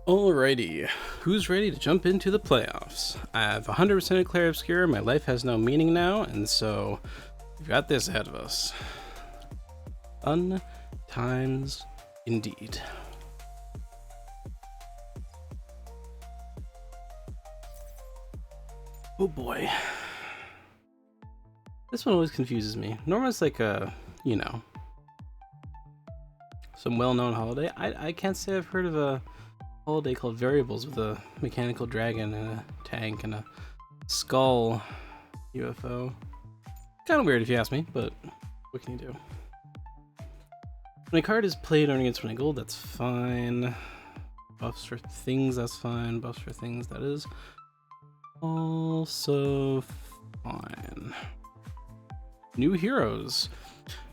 Alrighty, who's ready to jump into the playoffs? I have 100% Clair Obscure, my life has no meaning now, and so we've got this ahead of us. Fun times indeed. Oh boy. This one always confuses me. Normally it's like a, some well-known holiday. I can't say I've heard of a holiday called Variables with a mechanical dragon and a tank and a skull UFO. Kind of weird if you ask me, but what can you do? When a card is played, earning its 20 gold, that's fine. Buffs for things, that's fine. Buffs for things, that is also fine. New heroes.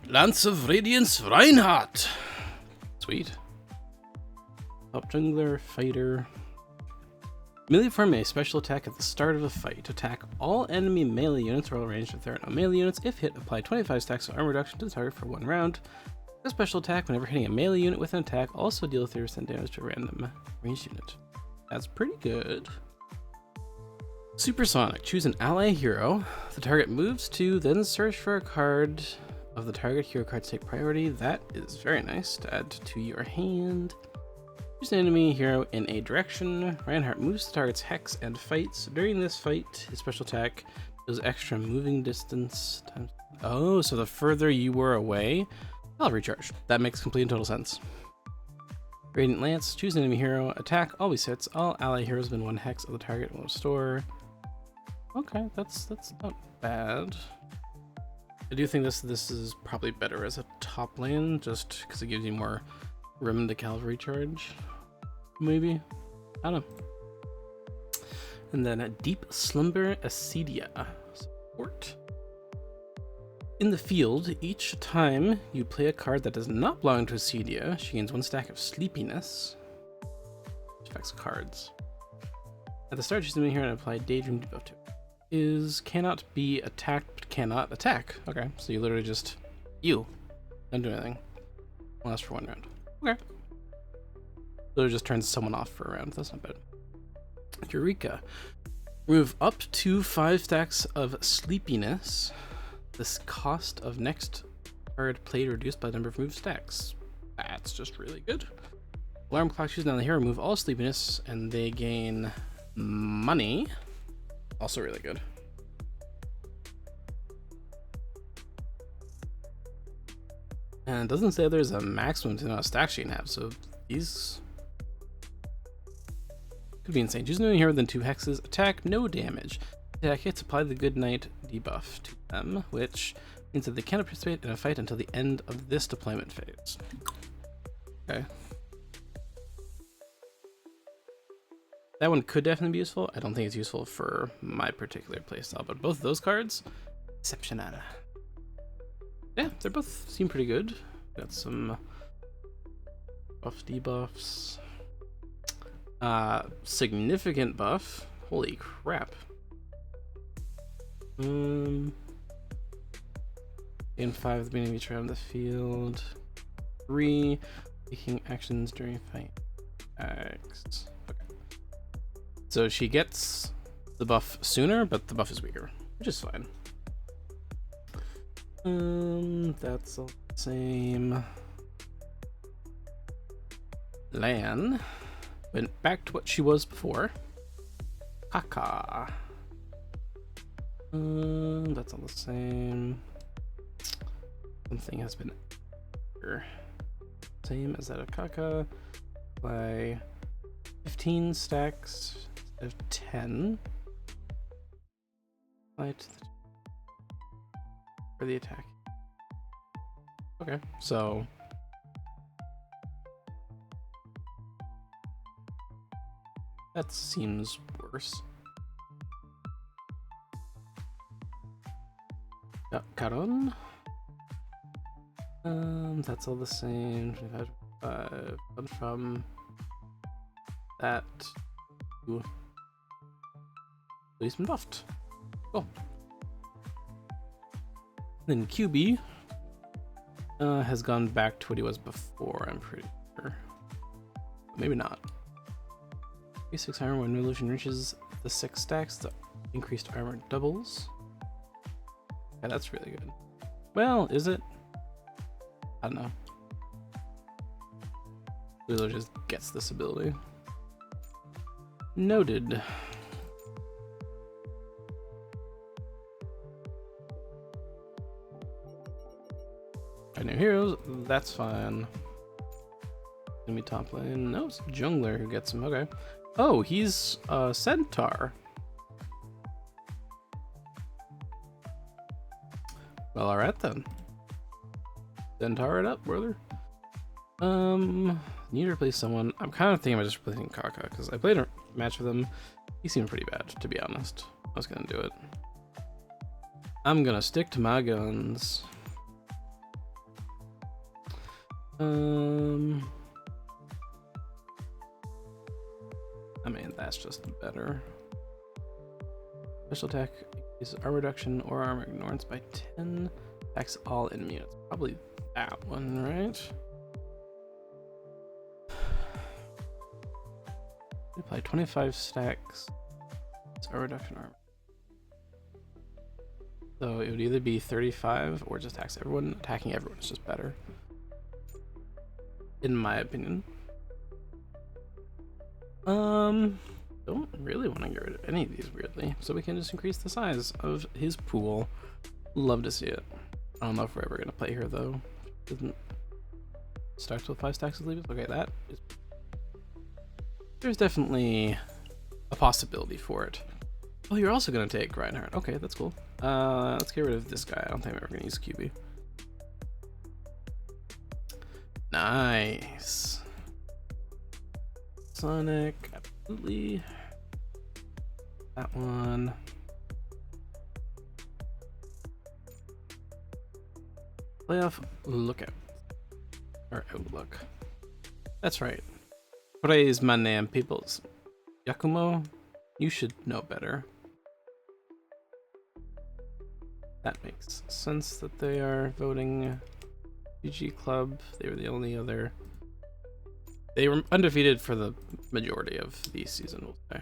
Lance of Radiance Reinhardt. Sweet. Top jungler, fighter. Melee form a special attack at the start of a fight. Attack all enemy melee units roll ranged if there are no melee units. If hit, apply 25 stacks of armor reduction to the target for 1 round. A special attack whenever hitting a melee unit with an attack. Also deal 30% damage to a random ranged unit. That's pretty good. Supersonic. Choose an ally hero. The target moves to, then search for a card of the target hero card to take priority. That is very nice to add to your hand. Choose an enemy hero in a direction. Reinhardt moves the target's hex and fights. During this fight, his special attack does extra moving distance times. Oh, so the further you were away, I'll recharge. That makes complete and total sense. Radiant Lance. Choose an enemy hero. Attack always hits. All ally heroes within 1 hex of the target will restore. Okay, that's not bad. I do think this is probably better as a top lane, just because it gives you more room to cavalry charge. Maybe? I don't know. And then a Deep Slumber Acedia. Support. In the field, each time you play a card that does not belong to Acedia, she gains 1 stack of sleepiness. Which affects cards. At the start, she's in here and apply Daydream debuff to it. Is cannot be attacked, but cannot attack. Okay, so you literally just don't do anything. Lasts for 1 round. Okay. So it just turns someone off for a round. That's not bad. Eureka. Remove up to 5 stacks of sleepiness. This cost of next card played reduced by the number of moved stacks. That's just really good. Alarm clock. Choose down the hero. Remove all sleepiness, and they gain money. Also really good. And it doesn't say there's a maximum to the amount of stacks you can have, so these could be insane. Choose no hero than 2 hexes. Attack, no damage. Attack hits, apply the good night debuff to them, which means that they cannot participate in a fight until the end of this deployment phase. Okay. That one could definitely be useful. I don't think it's useful for my particular playstyle, but both of those cards, exceptional. Yeah, they both seem pretty good. Got some buff debuffs. Significant buff. Holy crap. In 5 at the beginning of each round of the field. 3 taking actions during fight. X. So she gets the buff sooner, but the buff is weaker, which is fine. That's all the same. Lan went back to what she was before. Kaka. That's all the same. Something has been same as that of Kaka by 15 stacks of 10. Light for the attack. Okay, so that seems worse. Caron. That's all the same. 25, but from that to he's been buffed. Cool. Then QB has gone back to what he was before, I'm pretty sure. Maybe not. Increase 6 armor when evolution reaches the 6 stacks. The increased armor doubles. Yeah, that's really good. Well, is it? I don't know. Lilo just gets this ability. Noted. New heroes, that's fine. Enemy top lane. No, it's jungler who gets him. Okay. Oh, he's a centaur. Well, alright then. Centaur it up, brother. Need to replace someone. I'm kind of thinking about just replacing Kaka because I played a match with him. He seemed pretty bad, to be honest. I was gonna do it. I'm gonna stick to my guns. I mean, that's just better. Special attack is armor reduction or armor ignorance by 10. Attacks all enemy units. Probably that one, right? Apply 25 stacks. It's armor reduction armor. So it would either be 35 or just attacks everyone. Attacking everyone is just better, in my opinion. Don't really want to get rid of any of these, weirdly, so we can just increase the size of his pool. Love to see it. I don't know if we're ever gonna play here though. Didn't start with 5 stacks of leavers. Okay, that is. There's definitely a possibility for it. Oh, you're also gonna take Reinhardt. Okay, that's cool. Let's get rid of this guy. I don't think I'm ever gonna use QB. Nice. Sonic, absolutely. That one. Playoff lookout. Or outlook. That's right. Praise my name, peoples. Yakumo, you should know better. That makes sense that they are voting GG Club. They were the only other. They were undefeated for the majority of the season, we'll say.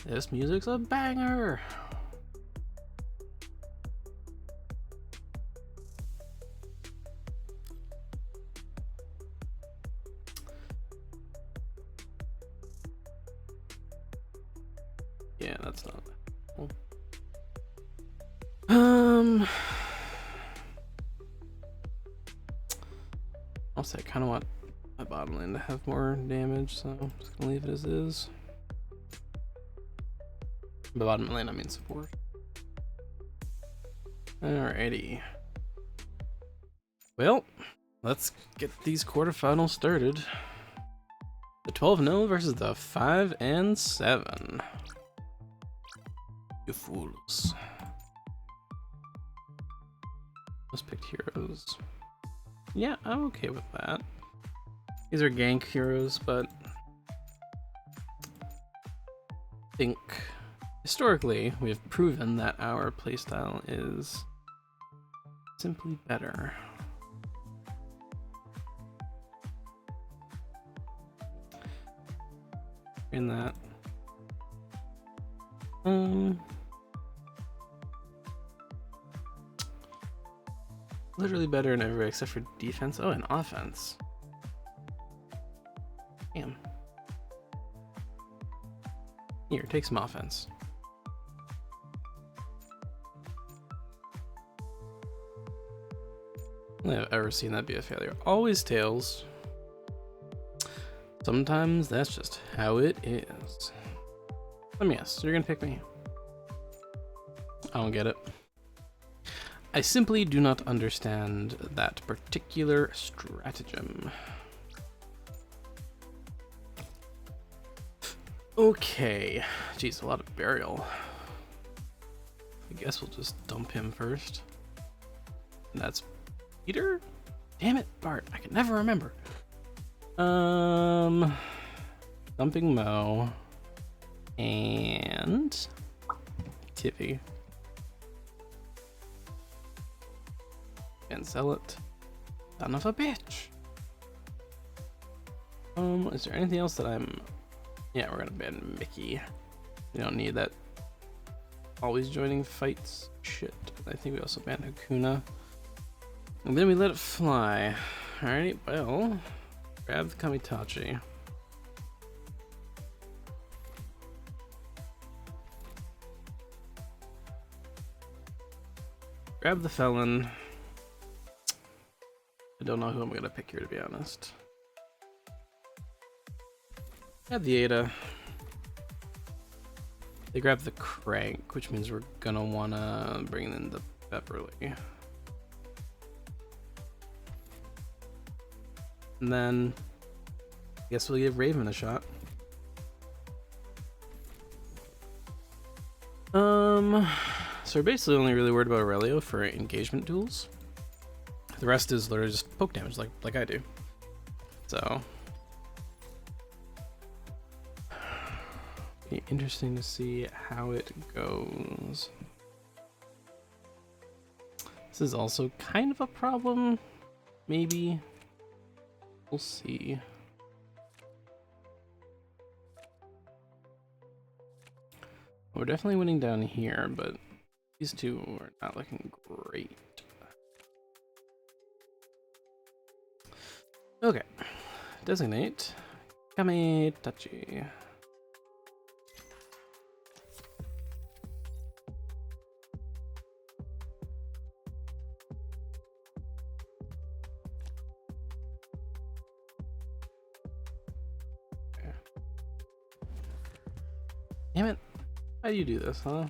This music's a banger. Yeah, that's not cool. Also, I kind of want my bottom lane to have more damage, so I'm just gonna leave it as is. By bottom lane, I mean support. Alrighty. Well, let's get these quarterfinals started. The 12-0 versus the 5-7. You fools. Most picked heroes. Yeah, I'm okay with that. These are gank heroes, but I think historically we have proven that our playstyle is simply better. In that. Literally better in every way except for defense. Oh, and offense. Damn. Here, take some offense. I've ever seen that be a failure. Always tails. Sometimes that's just how it is. Let me guess, so you're gonna pick me? I don't get it. I simply do not understand that particular stratagem. Okay. Jeez, a lot of burial. I guess we'll just dump him first. And that's Peter? Damn it, Bart. I can never remember. Dumping Mo. And Tippy. and sell it. Son of a bitch. Is there anything else that I'm... Yeah, we're gonna ban Mickey. We don't need that always joining fights shit. I think we also banned Hakuna. And then we let it fly. Alright, well, grab the Kamitachi. Grab the Felon. I don't know who I'm gonna pick here, to be honest. Grab the Ada. They grab the Crank, which means we're gonna wanna bring in the Beverly. And then I guess we'll give Raven a shot. So we're basically only really worried about Aurelio for engagement duels. The rest is literally just poke damage, like I do. So be interesting to see how it goes. This is also kind of a problem, maybe. We'll see. We're definitely winning down here, but these two are not looking great. Okay. Designate Kamitachi. Damn it. How do you do this, huh?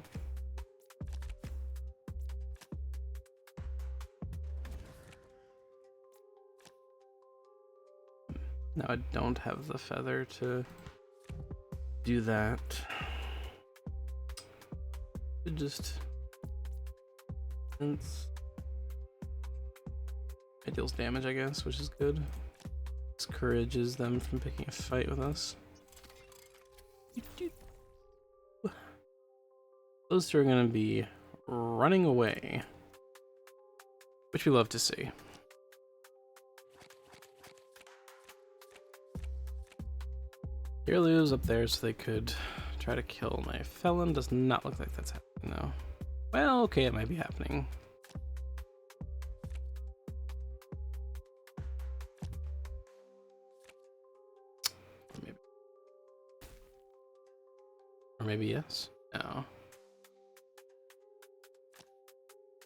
Now I don't have the feather to do that. It just... It deals damage, I guess, which is good. Discourages them from picking a fight with us. Those two are going to be running away, which we love to see. Kirliu's up there so they could try to kill my Felon. Does not look like that's happening though. Well, okay, it might be happening. Or maybe yes? No.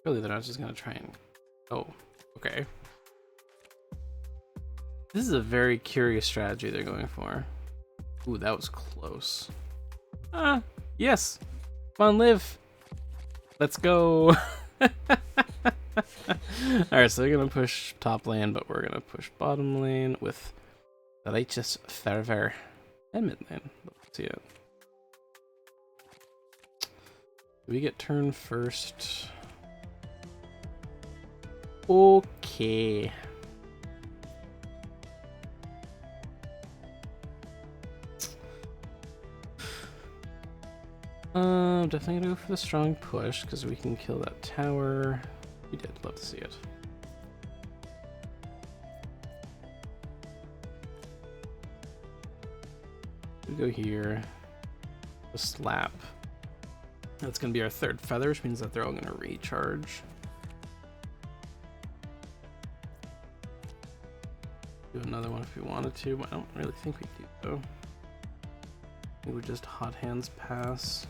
Really, they're not just gonna try and... Oh, okay. This is a very curious strategy they're going for. Ooh, that was close. Ah, yes! Come on, live! Let's go! Alright, so they're gonna push top lane, but we're gonna push bottom lane with the Righteous Fervor and mid lane. Let's see it. Do we get turn first? Okay. Definitely gonna go for the strong push because we can kill that tower. We did, love to see it. We go here. A slap. That's gonna be our third feather, which means that they're all gonna recharge. Do another one if we wanted to, but I don't really think we do though. We would just hot hands pass.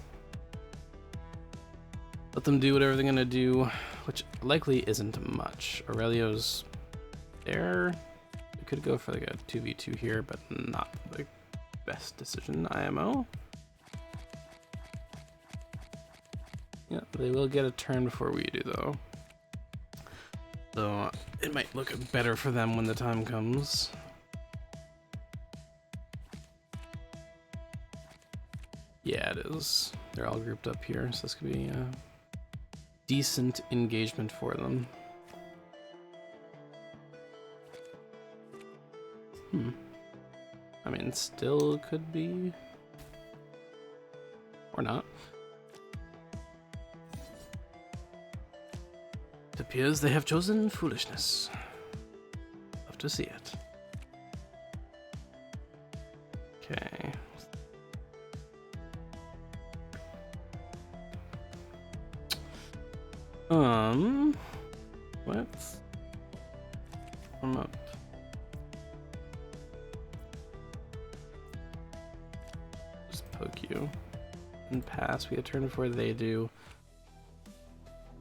Let them do whatever they're gonna do, which likely isn't much. Aurelio's there. We could go for like a 2v2 here, but not the best decision, IMO. Yeah, they will get a turn before we do though. So it might look better for them when the time comes. Yeah, it is. They're all grouped up here, so this could be a decent engagement for them. I mean, still could be. Or not. It appears they have chosen foolishness. Love to see it. Okay. Let's come up. Just poke you and pass. We had turn before they do.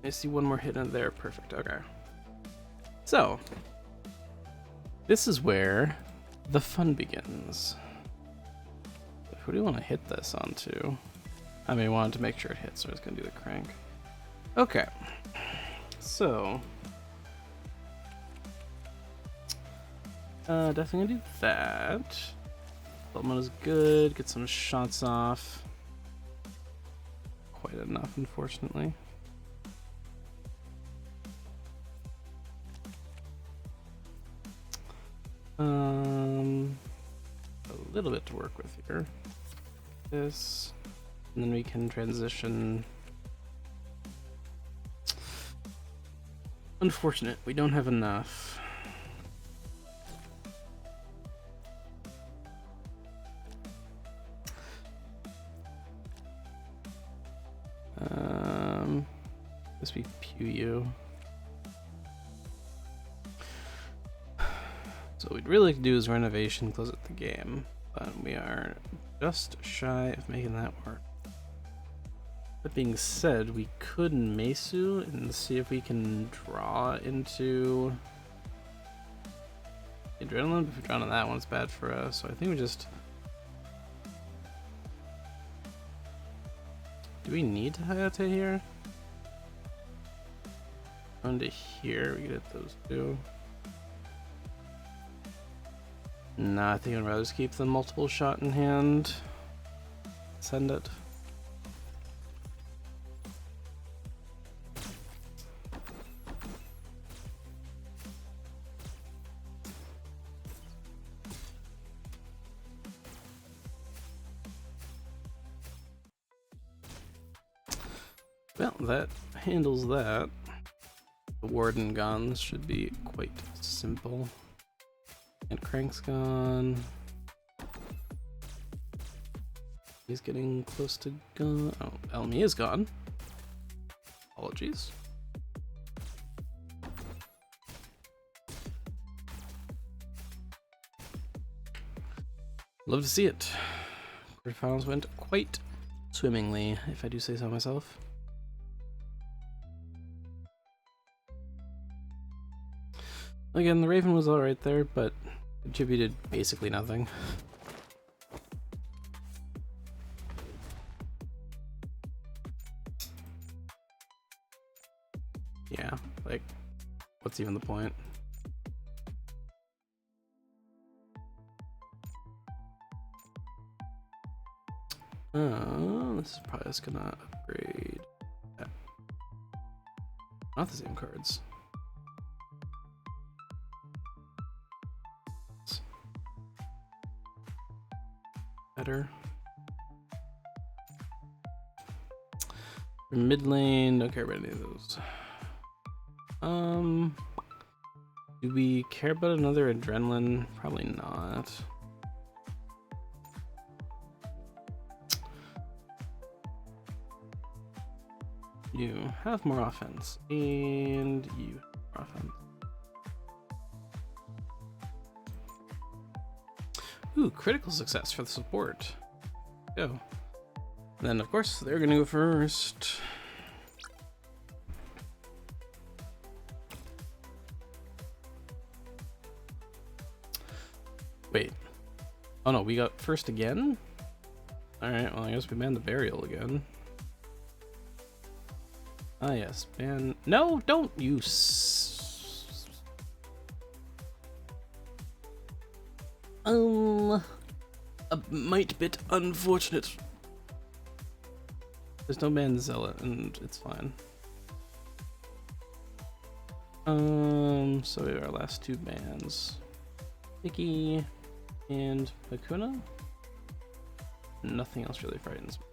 I see one more hit in there. Perfect. Okay. So this is where the fun begins. Who do you want to hit this onto? I mean, I wanted to make sure it hits, so I was gonna do the crank. Okay. So definitely gonna do that. Development is good. Get some shots off. Quite enough, unfortunately. A little bit to work with here. This, and then we can transition. Unfortunate, we don't have enough. This we pew you. So what we'd really like to do is renovation, close out the game, but we are just shy of making that work. That being said, we could Mesu and see if we can draw into Adrenaline, but if we draw on that one, it's bad for us. So I think we just... Do we need to Hayate here? Onto here, we get those two. Nah, I think I'd rather just keep the multiple shot in hand. Send it. Well, that handles that. The Warden guns should be quite simple. And Crank's gone. He's getting close to gone. Oh, Elmi is gone. Apologies. Love to see it. Quarterfinals went quite swimmingly, if I do say so myself. Again, the Raven was alright there, but contributed basically nothing. Yeah, like, what's even the point? This is probably just gonna upgrade. Yeah. Not the same cards. Better. For mid lane, don't care about any of those. Do we care about another Adrenaline? Probably not. You have more offense, and you have more offense. Ooh, critical success for the support. Go. And then, of course, they're gonna go first. Wait. Oh no, we got first again? Alright, well, I guess we banned the burial again. Ah, yes, ban. No, don't you. A might bit unfortunate. There's no ban Zealot, and it's fine. So we have our last two bans. Icky and Hakuna. Nothing else really frightens me.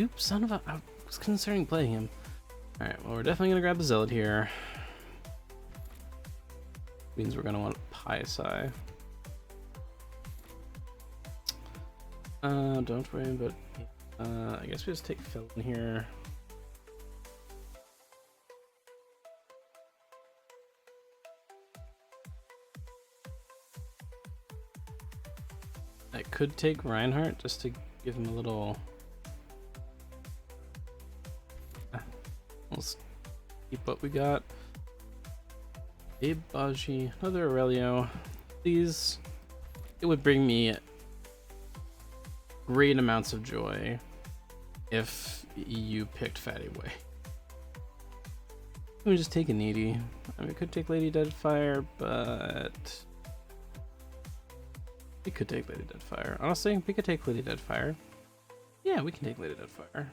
Oops, son of a... I was considering playing him. Alright, well, we're definitely gonna grab the Zealot here. Means we're gonna want Pi Psi. Don't worry about. I guess we just take Felon here. I could take Reinhardt just to give him a little. Let's keep what we got. Abe Baji, another Aurelio. Please, it would bring me great amounts of joy if you picked Fatty Way. Let me just take a needy. I mean, we could take Lady Deadfire, but we could take Lady Deadfire. Honestly, we could take Lady Deadfire. Yeah, we can take Lady Deadfire.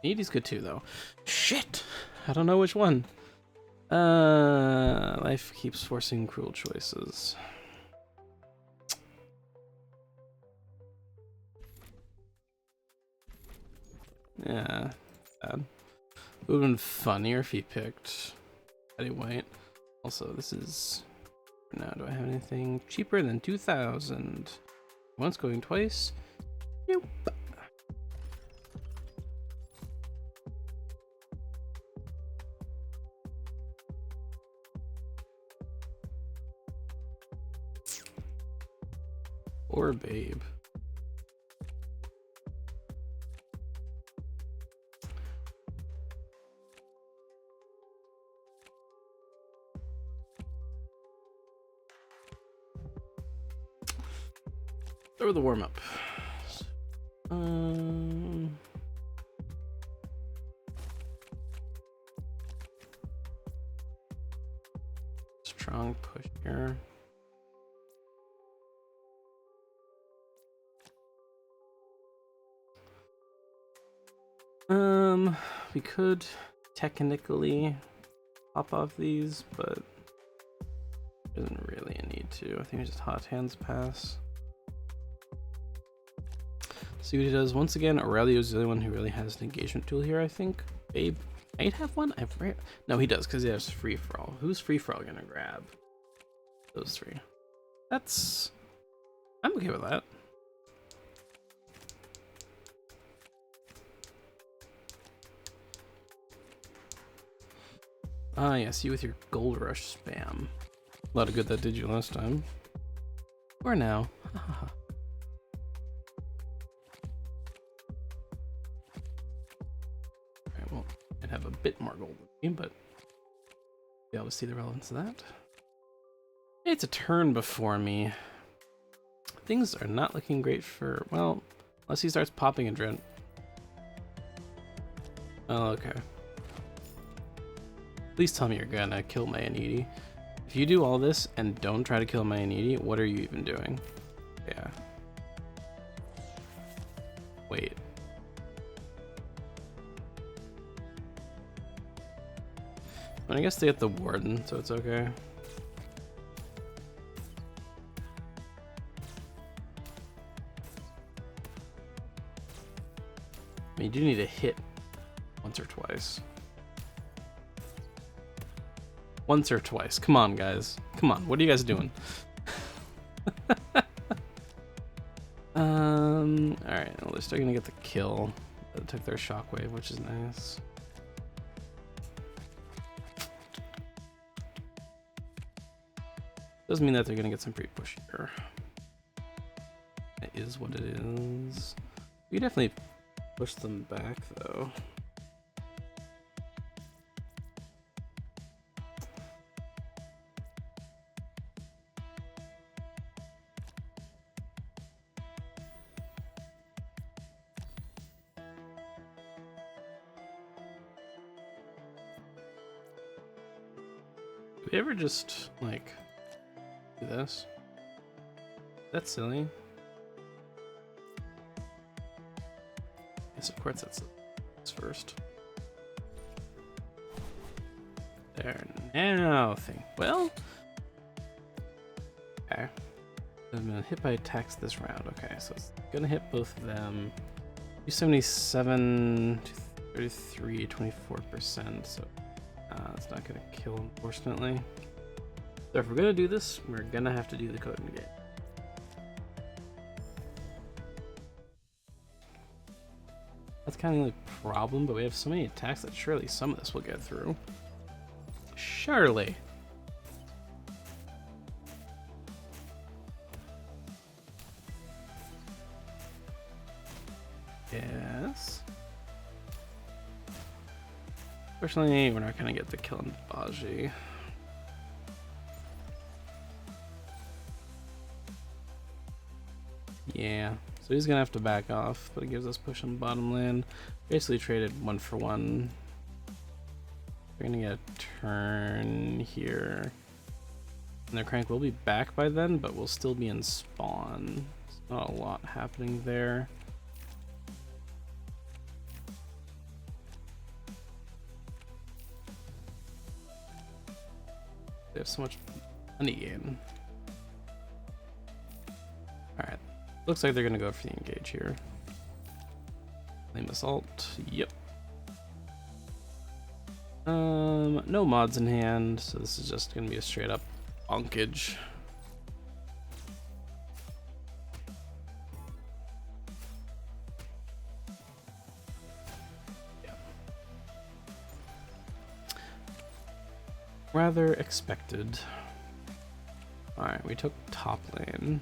Needy's good too, though. Shit! I don't know which one. Life keeps forcing cruel choices. Yeah, bad. It would have been funnier if he picked Fatty White. Also, this is... Now, do I have anything cheaper than 2,000? Once going twice? Nope. Or Babe. Or the warm-up. Strong push here. We could technically pop off these, but there isn't really a need to. I think we just hot hands pass. See what he does. Once again, Aurelio's the only one who really has an engagement tool here, I think. Babe might have one? No, he does, because he has free for all. Who's free for all gonna grab? Those three. I'm okay with that. Ah, yes, you with your gold rush spam. A lot of good that did you last time. Or now. Alright, well, I'd have a bit more gold than me, but be able to see the relevance of that. It's a turn before me. Things are not looking great for, well, unless he starts popping a Drent. Oh, okay. Please tell me you're gonna kill my Anidi. If you do all this and don't try to kill my Anidi, what are you even doing? Yeah. Wait. I guess they get the Warden, so it's okay. I mean, you do need to hit once or twice. Once or twice. Come on, guys. Come on. What are you guys doing? Alright. Well, they're still gonna get the kill. That took their shockwave, which is nice. Doesn't mean that they're gonna get some pre-push here. It is what it is. We definitely push them back, though. Do we ever just, like, do this? That's silly. Yes, of course that's first. There, now thing. Well, okay. I'm gonna hit by attacks this round. Okay, so it's gonna hit both of them. 277, 33, 24%, so it's not gonna kill, unfortunately. So if we're gonna do this, we're gonna have to do the code negate. That's kind of the only problem, but we have so many attacks that surely some of this will get through. Surely. Yes. Fortunately, we're not gonna get the kill on Baji. Yeah, so he's gonna have to back off, but it gives us push on bottom lane. Basically traded 1-for-1. We're gonna get a turn here. And their crank will be back by then, but we'll still be in spawn. There's not a lot happening there. They have so much money gain. Alright. Looks like they're gonna go for the engage here. Flame assault. Yep. No mods in hand, so this is just gonna be a straight up bonkage. Yeah. Rather expected. Alright, we took top lane.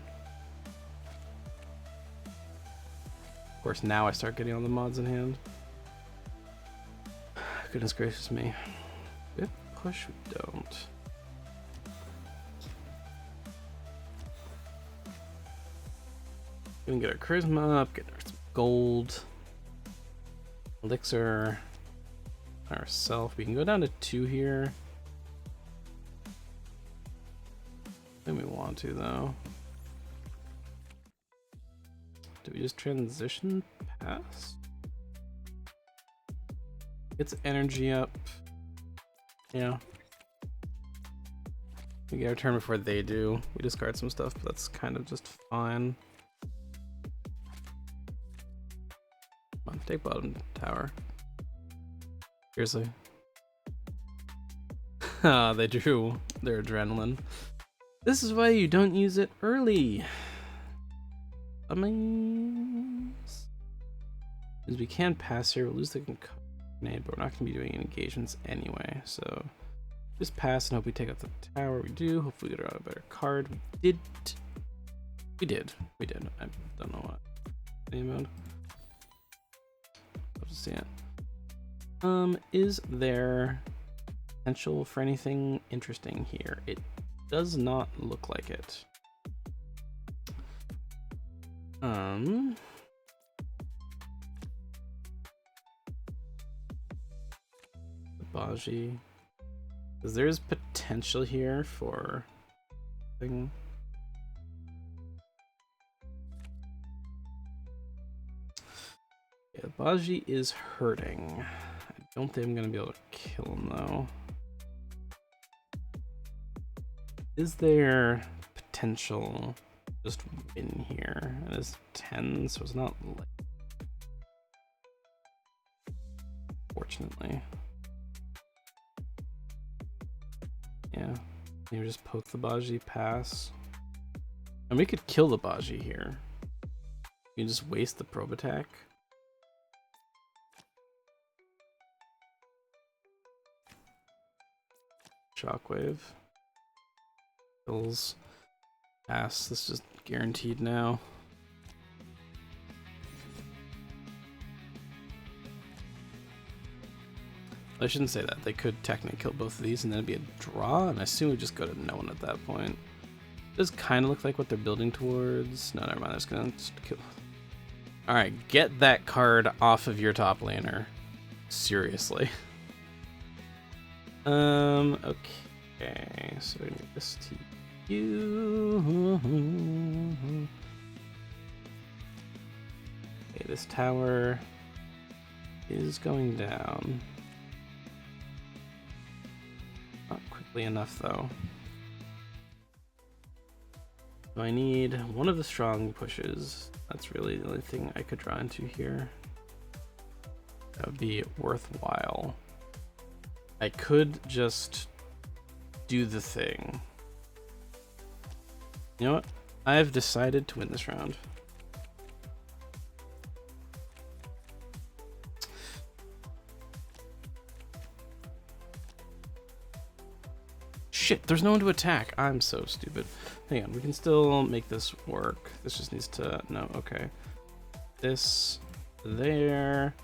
Of course, now I start getting all the mods in hand. Goodness gracious me. Good push, we don't. We can get our charisma up, get our gold, elixir, ourself. We can go down to 2 here. I think we want to though. Do we just transition past? Gets energy up. Yeah. We get our turn before they do. We discard some stuff, but that's kind of just fine. Come on, take bottom tower. Seriously. Ah, they drew their adrenaline. This is why you don't use it early. I mean, as we can pass here, we'll lose the grenade, but we're not going to be doing engagements anyway. So just pass and hope we take out the tower. We do. Hopefully we get out a better card. We did. I don't know what name mode. Love to see it. Is there potential for anything interesting here? It does not look like it. Baji, because there's potential here for thing. Yeah, Baji is hurting. I don't think I'm gonna be able to kill him though. Is there potential just win here? It is 10, so it's not like, fortunately. Yeah, maybe just poke the Baji, pass. And we could kill the Baji here. You just waste the probe attack. Shockwave. Kills. Pass. This is just guaranteed now. I shouldn't say that. They could technically kill both of these and then it'd be a draw, and I assume we just go to no one at that point. Does kind of look like what they're building towards. No, never mind. That's gonna kill. All right, get that card off of your top laner. Seriously. Okay. So we need this to you. Okay, this tower is going down. Not quickly enough though. So I need one of the strong pushes. That's really the only thing I could draw into here. be worthwhile. I could just do the thing. You know what? I've decided to win this round. Shit, there's no one to attack. I'm so stupid. Hang on, we can still make this work. This just needs to, no, okay. This, there.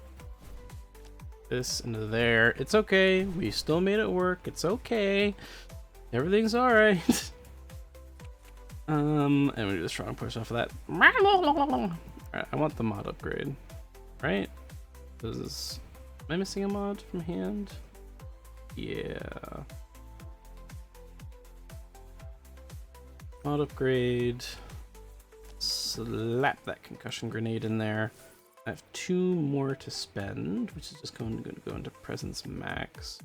This and there. It's okay. We still made it work. It's okay. Everything's alright. And we do the strong push off of that. Alright, I want the mod upgrade. Right? Am I missing a mod from hand? Yeah. Mod upgrade. Slap that concussion grenade in there. I have 2 more to spend, which is just going to go into presence max.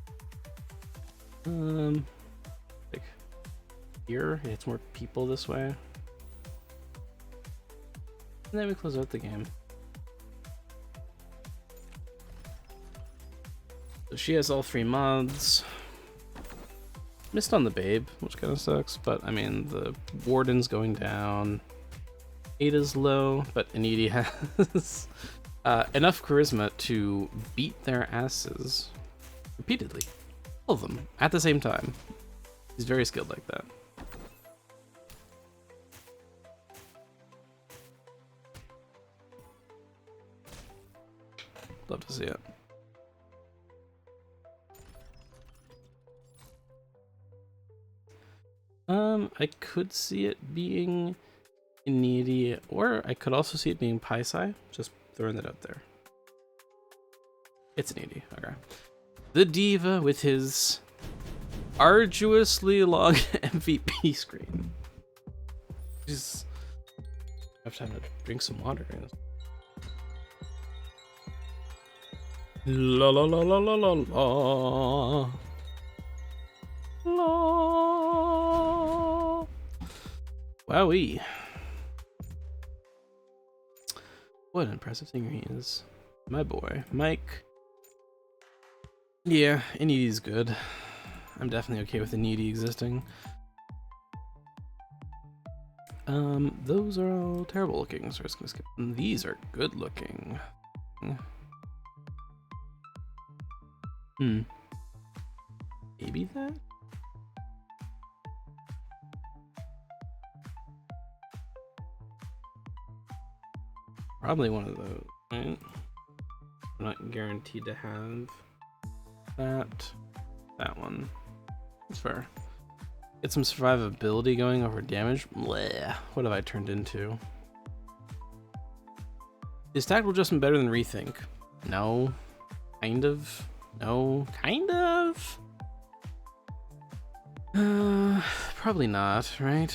Like here, it's more people this way. And then we close out the game. So she has all 3 mods. Missed on the babe, which kind of sucks, but I mean, the warden's going down. Ada's low, but Anidi has enough charisma to beat their asses repeatedly. All of them at the same time. He's very skilled like that. Love to see it. I could see it being Needy, or I could also see it being Paisai. Just throwing that out there. It's Needy, okay. The Diva with his arduously long MVP screen. Just have time to drink some water. La la la la la la la. La. Wowee. What an impressive singer he is. My boy, Mike. Yeah, Needy's good. I'm definitely okay with the Needy existing. Those are all terrible looking, so I'm just gonna skip them. These are good looking. Maybe that? Probably one of those, right? I'm not guaranteed to have that. That one. That's fair. Get some survivability going over damage. Blech. What have I turned into? Is tactical adjustment better than rethink? No. Kind of. No. Kind of. Probably not, right?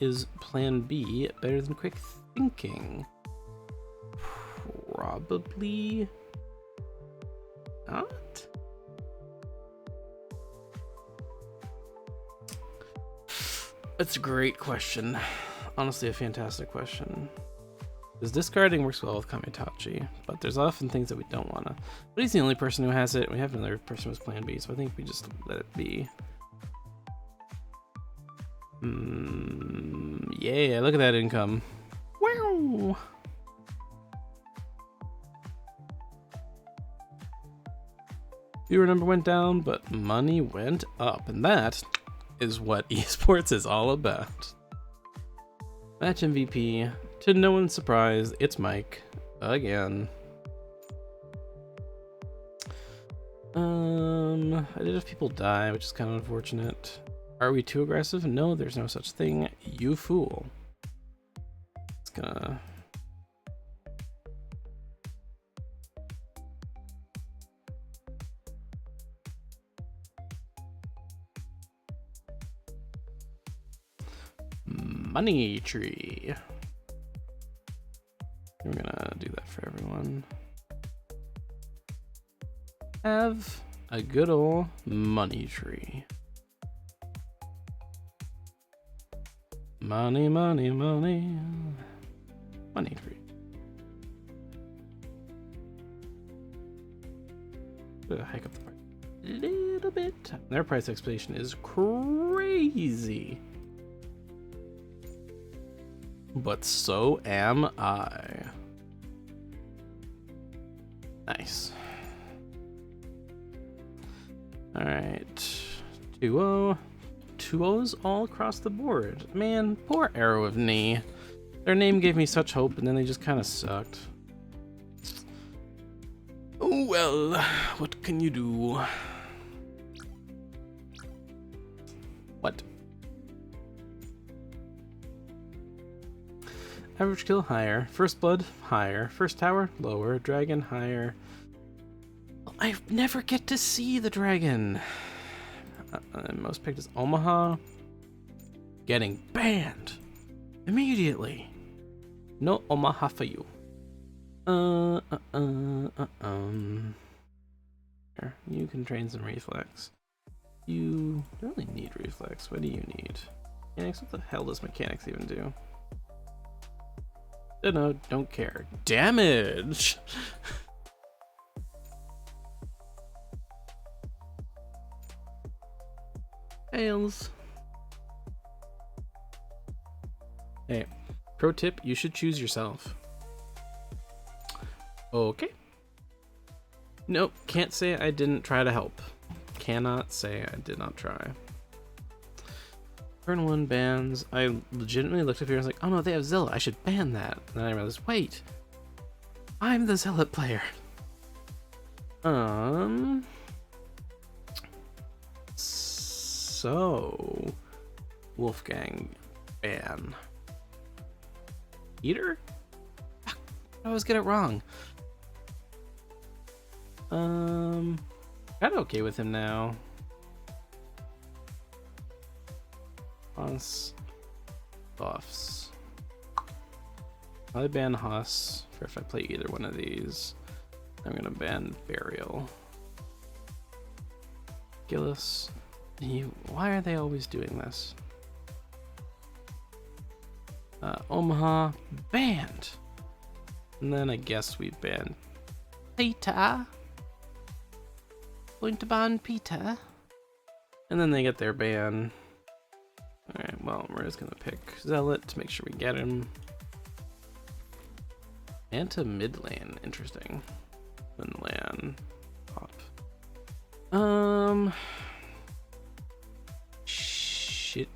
Is plan B better than quick thinking? Probably not. That's a great question. Honestly, a fantastic question. Because discarding works well with Kamitachi, but there's often things that we don't want to. But he's the only person who has it. We have another person with plan B, so I think we just let it be. Yeah, look at that income. Wow. Viewer number went down, but money went up, and that is what esports is all about. Match MVP, to no one's surprise, it's Mike again. I did have people die, which is kind of unfortunate. Are we too aggressive? No, there's no such thing. You fool. It's gonna... Money tree. We're gonna do that for everyone. Have a good old money tree. Money, money, money. Money tree. hike up the price a little bit. Their price expectation is crazy. But so am I. Nice. Alright. 2-0. 2-0s all across the board. Man, poor Arrow of Knee. Their name gave me such hope, and then they just kind of sucked. Oh well, what can you do? What? Average kill higher. First blood higher. First tower lower. Dragon higher. I never get to see the dragon. Most picked is Omaha. Getting banned immediately. No Omaha for you. Here, you can train some reflex. You don't really need reflex. What do you need? Mechanics? What the hell does mechanics even do? Don't know, don't care. Damage! Fails. Hey, pro tip, you should choose yourself. Okay. Nope, can't say I didn't try to help. Cannot say I did not try. Turn 1 bans. I legitimately looked up here and was like, oh no, they have Zealot. I should ban that. And then I realized, wait. I'm the Zealot player. So Wolfgang ban. Eater? Fuck, I always get it wrong. Kind of okay with him now. Haas. Buffs. I'll ban Haas for if I play either one of these. I'm gonna ban Burial. Gillis. Why are they always doing this? Omaha banned. And then I guess we ban Peter. Going to ban Peter. And then they get their ban. Alright, well, we're just gonna pick Zealot to make sure we get him. Anta mid lane, interesting. Then land. Pop. Shit.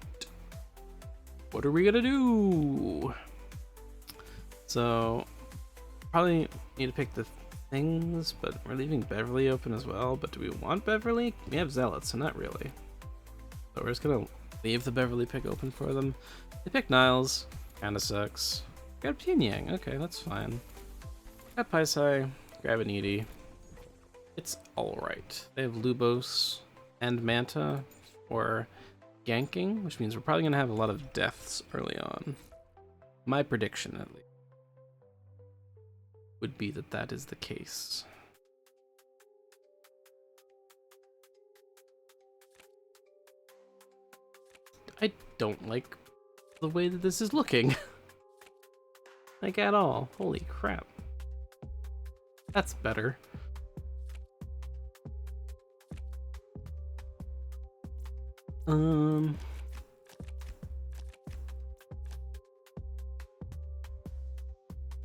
What are we gonna do? So, probably need to pick the things, but we're leaving Beverly open as well. But do we want Beverly? We have Zealot, so not really. So we're just gonna leave the Beverly pick open for them. They pick Niles, kinda sucks. Got Pyongyang, okay, that's fine. Got Paisai, grab an Edie. It's alright. They have Lubos and Manta for ganking, which means we're probably gonna have a lot of deaths early on. My prediction, at least, would be that that is the case. I don't like the way that this is looking. Like, at all. Holy crap. That's better.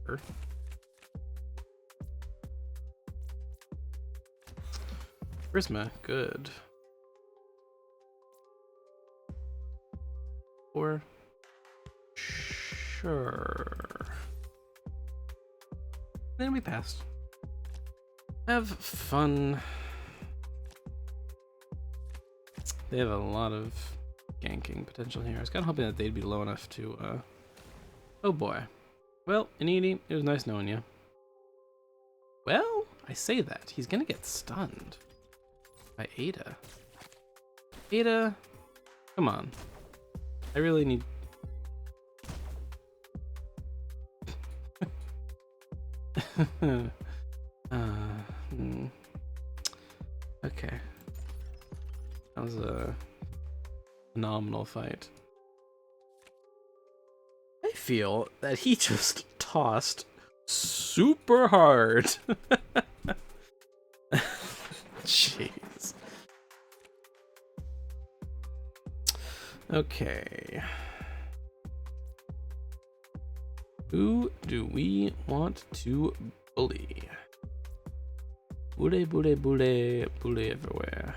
Sure. Prisma, good. Or sure. Then we passed. Have fun. They have a lot of ganking potential here. I was kind of hoping that they'd be low enough to, oh boy. Well, Inedi, it was nice knowing you. Well, I say that. He's gonna get stunned by Ada. Ada, come on. I really need... Okay. That was a phenomenal fight. I feel that he just tossed super hard. Jeez. Okay. Who do we want to bully? Bully, bully, bully, bully everywhere.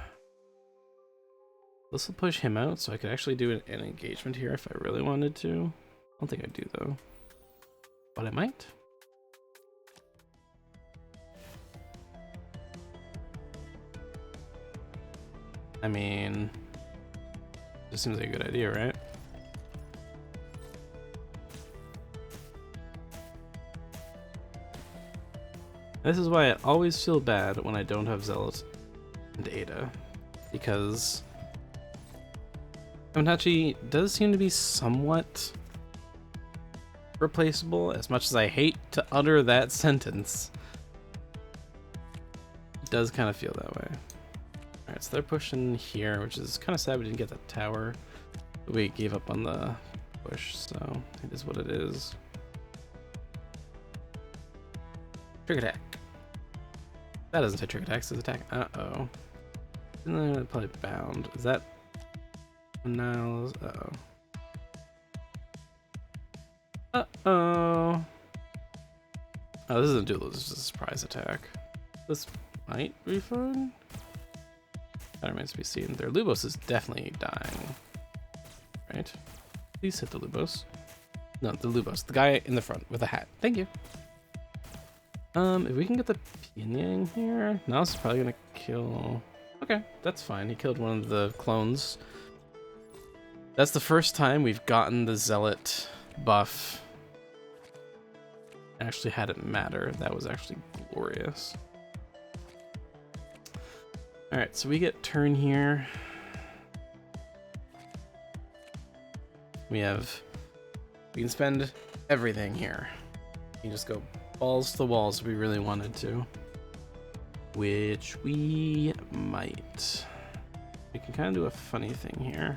This will push him out, so I could actually do an engagement here if I really wanted to. I don't think I do, though. But I might. I mean, this seems like a good idea, right? This is why I always feel bad when I don't have Zealot and Ada, because Itachi does seem to be somewhat replaceable, as much as I hate to utter that sentence. It does kind of feel that way. Alright, so they're pushing here, which is kind of sad we didn't get that tower. We gave up on the push, so it is what it is. Trick attack. That doesn't say trick attack, it says attack. Uh-oh. Probably bound. Is that Niles? Uh-oh. Uh-oh. Oh, this isn't duel, this is just a surprise attack. This might be fun. That remains to be seen. Their Lubos is definitely dying. Right? Please hit the Lubos. No, the Lubos. The guy in the front with a hat. Thank you. If we can get the Pyongyang here, Niles is probably gonna kill. Okay, that's fine. He killed one of the clones. That's the first time we've gotten the Zealot buff. Actually had it matter. That was actually glorious. Alright, so we get turn here. We can spend everything here. We can just go balls to the walls if we really wanted to. Which we might. We can kind of do a funny thing here.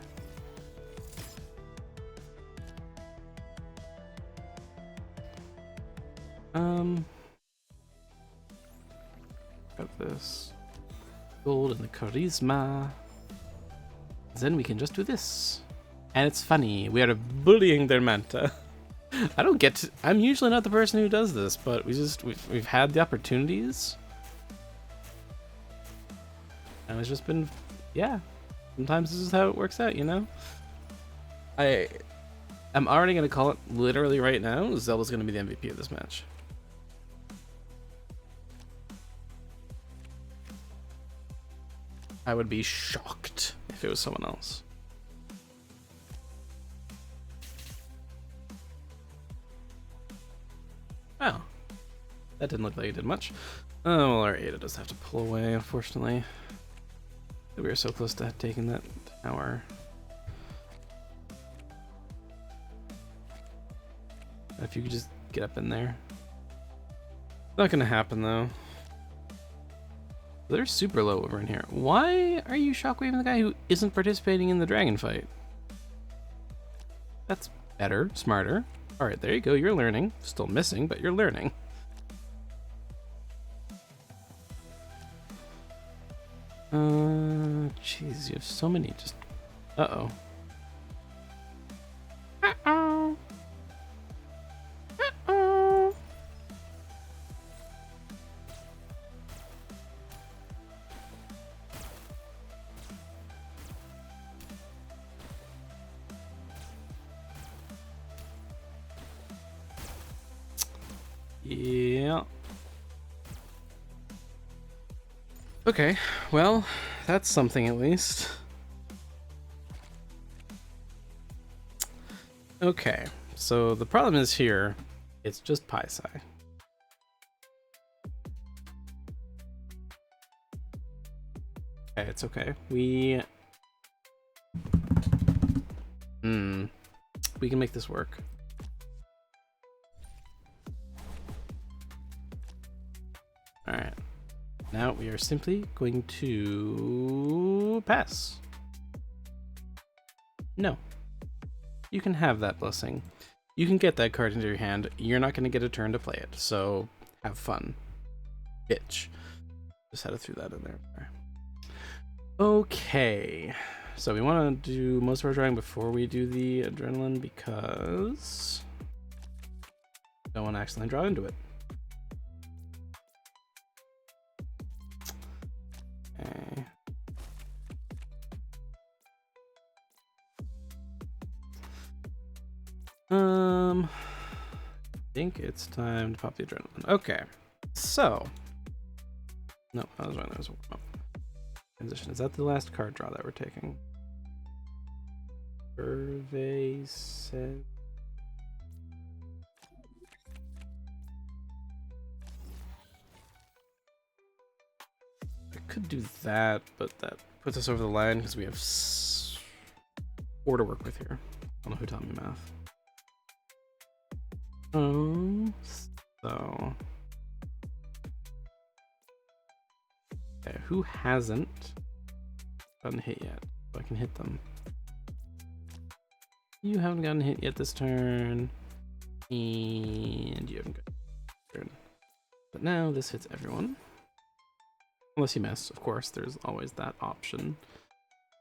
Got this gold and the charisma. Then we can just do this. And it's funny, we are bullying their Manta. I don't get to, I'm usually not the person who does this, but we've had the opportunities. And it's just been, yeah. Sometimes this is how it works out, you know? I'm already gonna call it literally right now, Zelda's gonna be the MVP of this match. I would be shocked if it was someone else. Oh, that didn't look like it did much. Oh, well, our Ada does have to pull away, unfortunately. We were so close to taking that tower. If you could just get up in there. Not gonna happen, though. They're super low over in here. Why are you shockwaving the guy who isn't participating in the dragon fight? That's better, smarter. Alright, there you go, you're learning. Still missing, but you're learning. Jeez, you have so many just... Uh-oh. Uh-oh. Uh-oh. Yeah. Okay, well, that's something at least. Okay, so the problem is here, it's just Paisai. Okay, it's okay. We can make this work. Alright. Now we are simply going to pass. No. You can have that blessing. You can get that card into your hand. You're not going to get a turn to play it, so have fun. Bitch. Just had to throw that in there. Okay, so we want to do most of our drawing before we do the adrenaline because I don't want to accidentally draw into it. Okay. I think it's time to pop the adrenaline. Okay, so no, I was wrong. There was one. Transition. Is that the last card draw that we're taking? Survey said. I could do that, but that puts us over the line because we have 4 to work with here. I don't know who taught me math. So. Okay, who hasn't gotten hit yet? So I can hit them. You haven't gotten hit yet this turn. And you haven't gotten hit this turn. But now this hits everyone. Unless you miss, of course, there's always that option.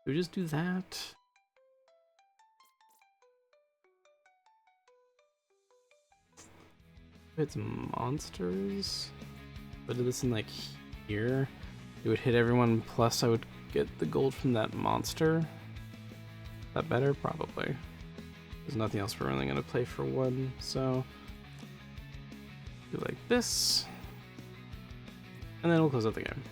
Do we just do that? If it's monsters, but do this in like here, it would hit everyone, plus I would get the gold from that monster. Is that better? Probably. There's nothing else we're really gonna play for one, so do like this. And then we'll close out the game.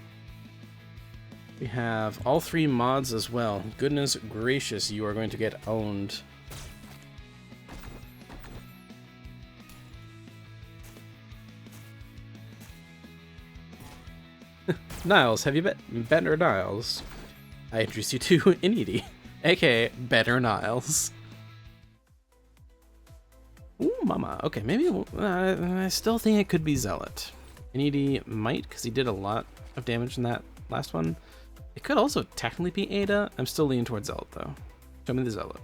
We have all 3 mods as well. Goodness gracious, you are going to get owned. Niles, have you bet Better Niles? I introduced you to Inedi, aka Better Niles. Ooh, mama. Okay, maybe I still think it could be Zealot. Inedi might, because he did a lot of damage in that last one. It could also technically be Ada. I'm still leaning towards Zealot, though. Show me the Zealot.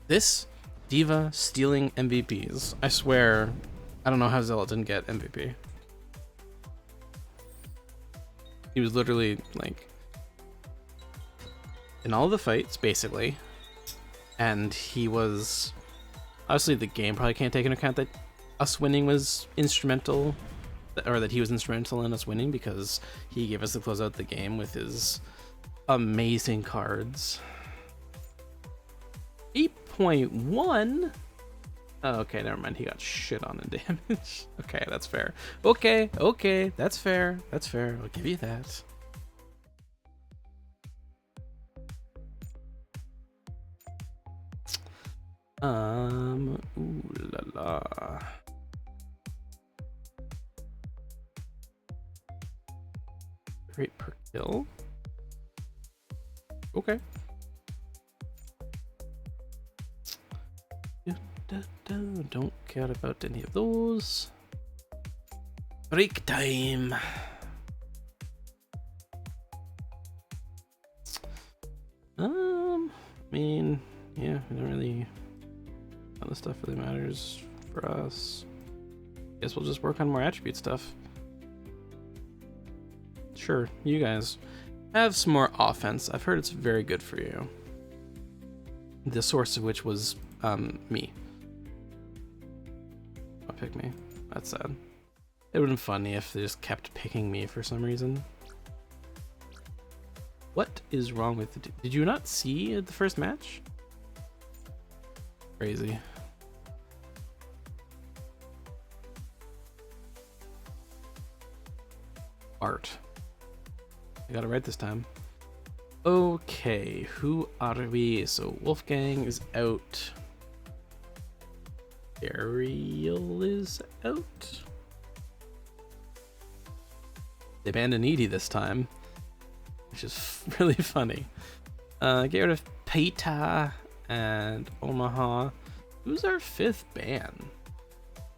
This Diva stealing MVPs. I swear, I don't know how Zealot didn't get MVP. He was literally, like, in all the fights, basically. And he was... Obviously, the game probably can't take into account that us winning was instrumental, or that he was instrumental in us winning, because he gave us the close out the game with his amazing cards. 8.1? Oh, okay, never mind. He got shit on in damage. Okay, that's fair. Okay, that's fair. That's fair. I'll give you that. Ooh la la. Rate per kill. Okay. Don't care about any of those. Break time. I mean, yeah, we don't really. None of the stuff really matters for us. Guess we'll just work on more attribute stuff. Sure, you guys have some more offense. I've heard it's very good for you. The source of which was me. Don't pick me. That's sad. It would have been funny if they just kept picking me for some reason. What is wrong with the... Did you not see the first match? Crazy. Art. I got it right this time. Okay, who are we? So Wolfgang is out. Ariel is out. They banned Inedi this time, which is really funny. Get rid of Peita and Omaha. Who's our 5th ban?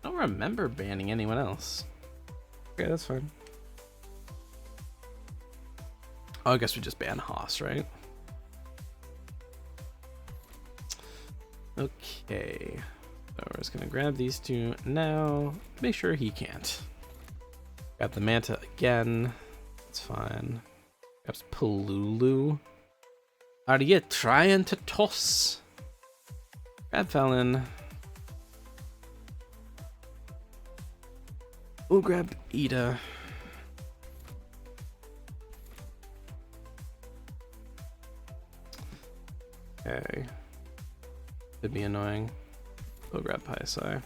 I don't remember banning anyone else. Okay, that's fine. Oh, I guess we just ban Haas, right? Okay. So we're just gonna grab these 2 now. Make sure he can't. Got the Manta again. It's fine. Perhaps Palulu. Are you trying to toss? Grab Felon. We'll grab Ida. Okay. Could be annoying. We'll grab Paisai.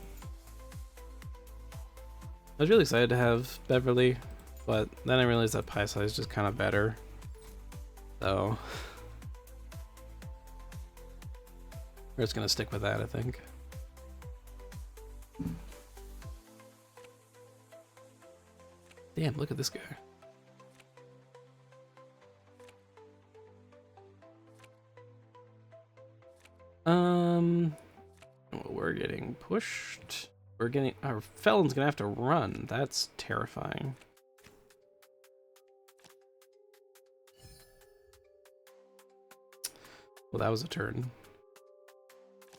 I was really excited to have Beverly, but then I realized that Paisai is just kind of better. So we're just gonna stick with that, I think. Damn, look at this guy. We're getting pushed. Our Felon's gonna have to run. That's terrifying. Well, that was a turn.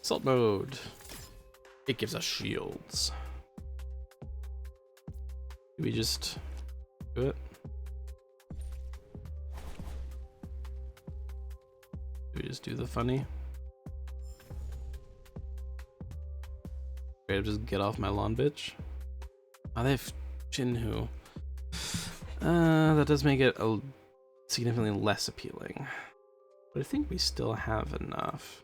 Assault mode. It gives us shields. Do we just do it? Do we just do the funny? Okay, just get off my lawn, bitch. Oh, they have Jinhu. That does make it significantly less appealing. But I think we still have enough.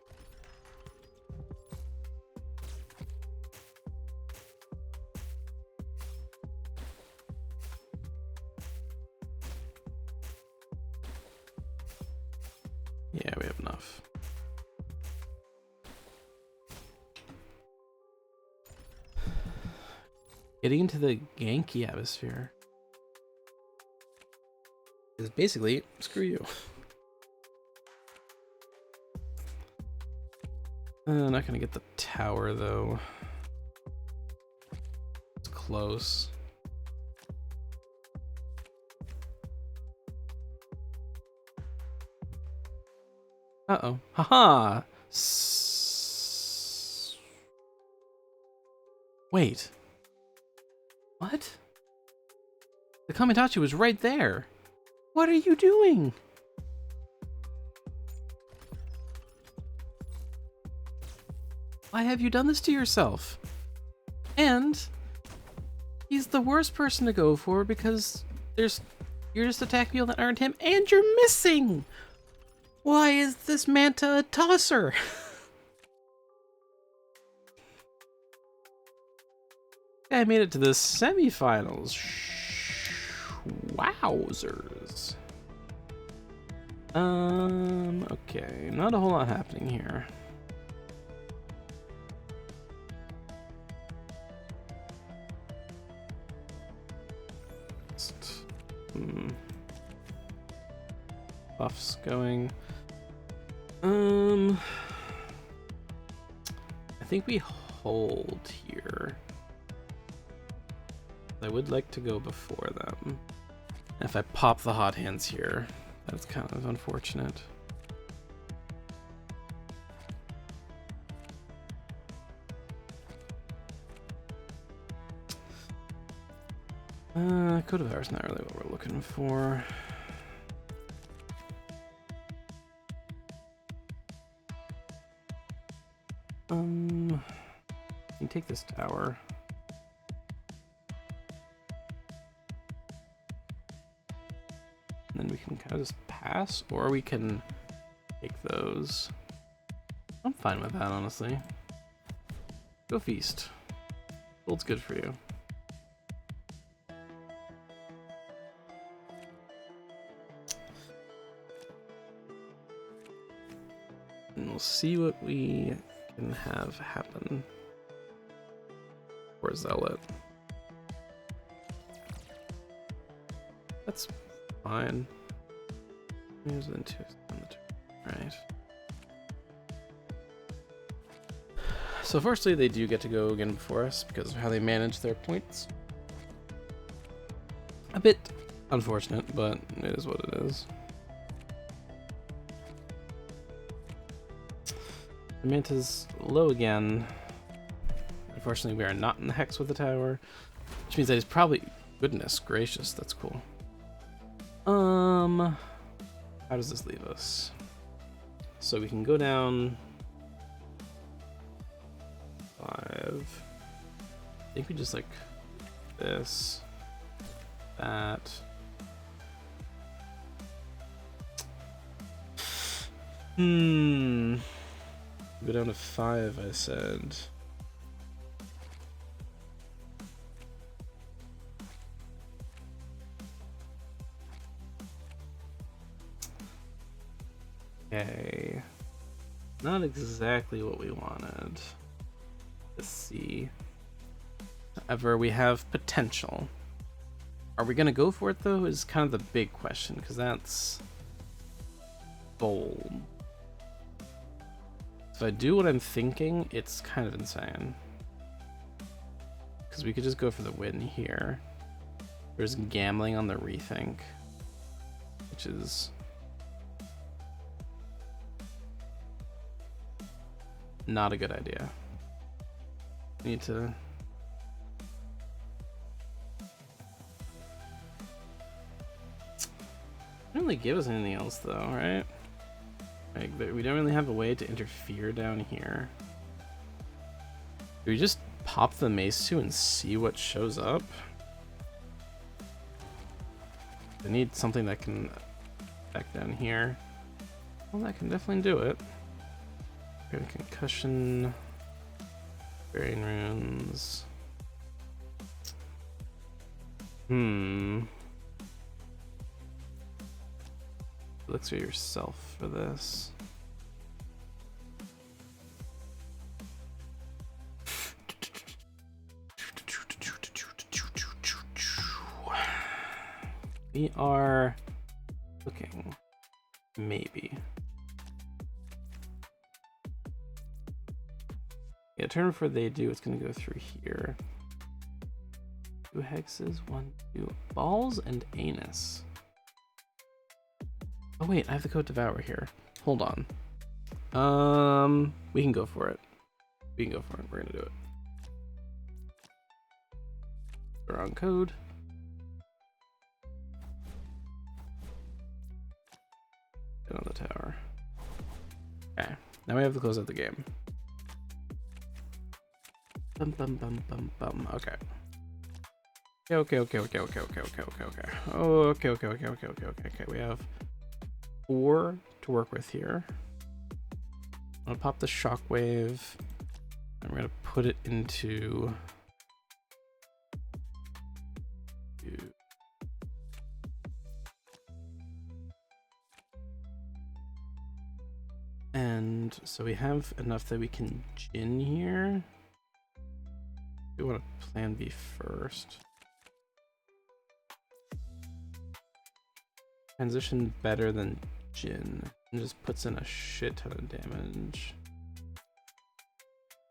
Yeah, we have enough. Getting into the Genki atmosphere is basically screw you. Not gonna get the tower though. It's close. Uh-oh. Haha! Wait. What? The Kamitachi was right there. What are you doing? Why have you done this to yourself? And he's the worst person to go for because you're just attacking people that aren't him and you're missing. Why is this Manta a tosser? I made it to the semifinals. Wowzers. Okay, not a whole lot happening here. Buffs going. I think we hold here. I would like to go before them. If I pop the hot hands here, that's kind of unfortunate. Code of Ours not really what we're looking for. You can take this tower. And then we can kind of just pass, or we can take those. I'm fine with that, honestly. Go feast. Gold's good for you. And we'll see what we can have happen. Or Zealot. That's fine. Here's the two on the turn. Right. So firstly, they do get to go again before us because of how they manage their points. A bit unfortunate, but it is what it is. The Manta's low again. Unfortunately, we are not in the hex with the tower, which means that he's probably... Goodness gracious, that's cool. How does this leave us? So we can go down 5. I think we just like this, that. Go down to 5, I said. Okay. Not exactly what we wanted. Let's see. However, we have potential. Are we gonna go for it though? Is kind of the big question, because that's bold. If I do what I'm thinking, it's kind of insane. Because we could just go for the win here. There's gambling on the rethink, which is not a good idea. We need to... Don't really give us anything else though, right? Like, we don't really have a way to interfere down here. Do we just pop the mace to and see what shows up? I need something that can affect down here. Well, that can definitely do it. Concussion, Burying Runes. Elixir yourself for this. We are looking, maybe. Yeah, turn before they do, it's gonna go through here. 2 hexes, 1, 2 balls and anus. Oh wait, I have the code Devour here. Hold on. We can go for it. We can go for it. We're gonna do it. Wrong code. Get on the tower. Okay, now we have to close out the game. Bum bum bum bum bum. Okay. Okay. Okay. We have 4 to work with here. I'm gonna pop the shockwave, and we're gonna put it into and so we have enough that we can Jin here. We want to plan B first. Transition better than Jin, and just puts in a shit ton of damage.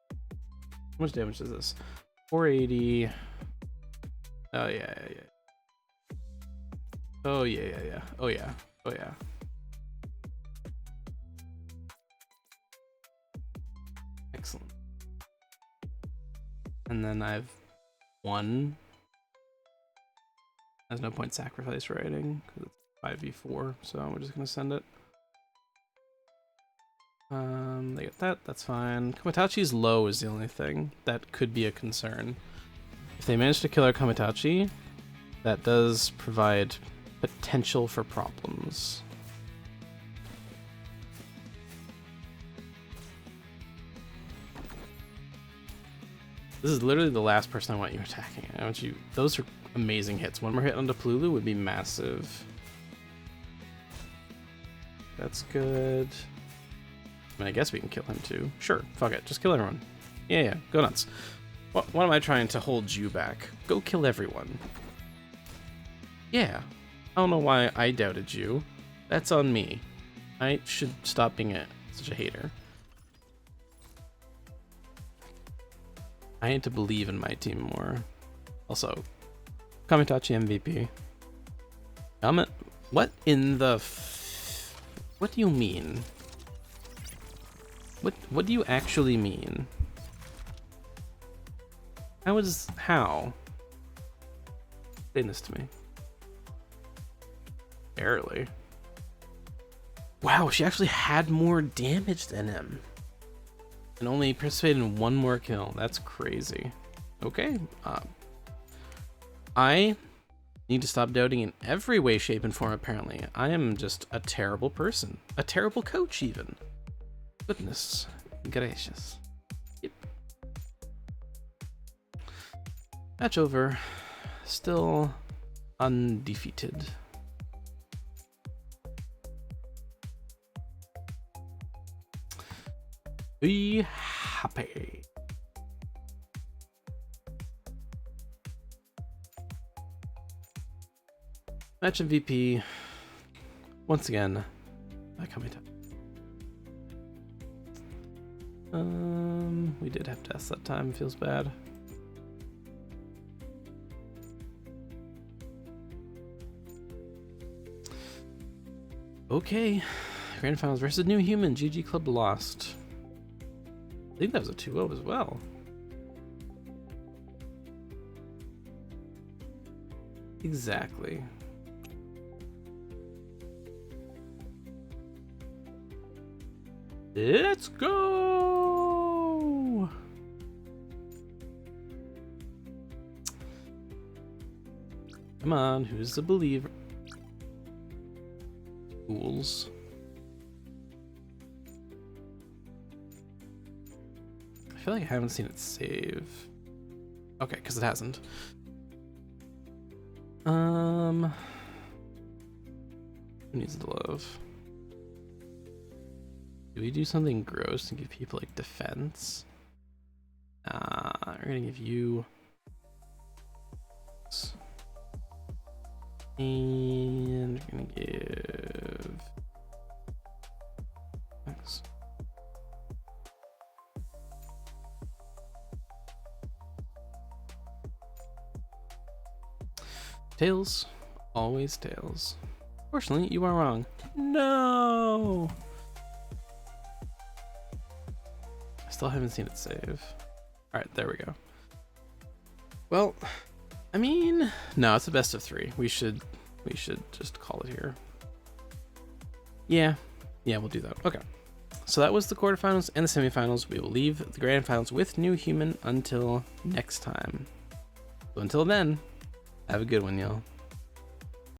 How much damage is this? 480. Oh yeah. Oh yeah. Oh yeah. Excellent. And then I have 1. There's no point sacrifice writing because it's 5v4, so we're just gonna send it. They get that, that's fine. Kamitachi's low is the only thing that could be a concern. If they manage to kill our Kamitachi, that does provide potential for problems. This is literally the last person I want you attacking. I want you. Those are amazing hits. One more hit onto Plulu would be massive. That's good. I mean, I guess we can kill him too. Sure, fuck it. Just kill everyone. Yeah, go nuts. What am I trying to hold you back? Go kill everyone. Yeah. I don't know why I doubted you. That's on me. I should stop being such a hater. I need to believe in my team more. Also, Kamitachi MVP. What in the what do you mean? What do you actually mean? How? Explain this to me. barely. Wow, she actually had more damage than him. And only participated in one more kill. That's crazy. Okay. I need to stop doubting in every way, shape, and form, apparently. I am just a terrible person. A terrible coach, even. Goodness gracious. Yep. Match over. Still undefeated. Be happy. Match MVP. Once again, back how many times? We did have deaths that time. Feels bad. Okay, Grand Finals versus New Human. GG Club lost. I think that was a 2-0 as well. Exactly. Let's go! Come on, who's the believer? Fools. I feel like I haven't seen it save. Okay, because it hasn't. Who needs the love? Do we do something gross and give people like defense? We're gonna give you and we're gonna give thanks. Tails, always tails. Fortunately, you are wrong. No. I still haven't seen it save. All right, there we go. Well, I mean, no, it's a best of 3. We should just call it here. Yeah, we'll do that. Okay. So that was the quarterfinals and the semifinals. We will leave the grand finals with New Human until next time. So until then, have a good one, y'all.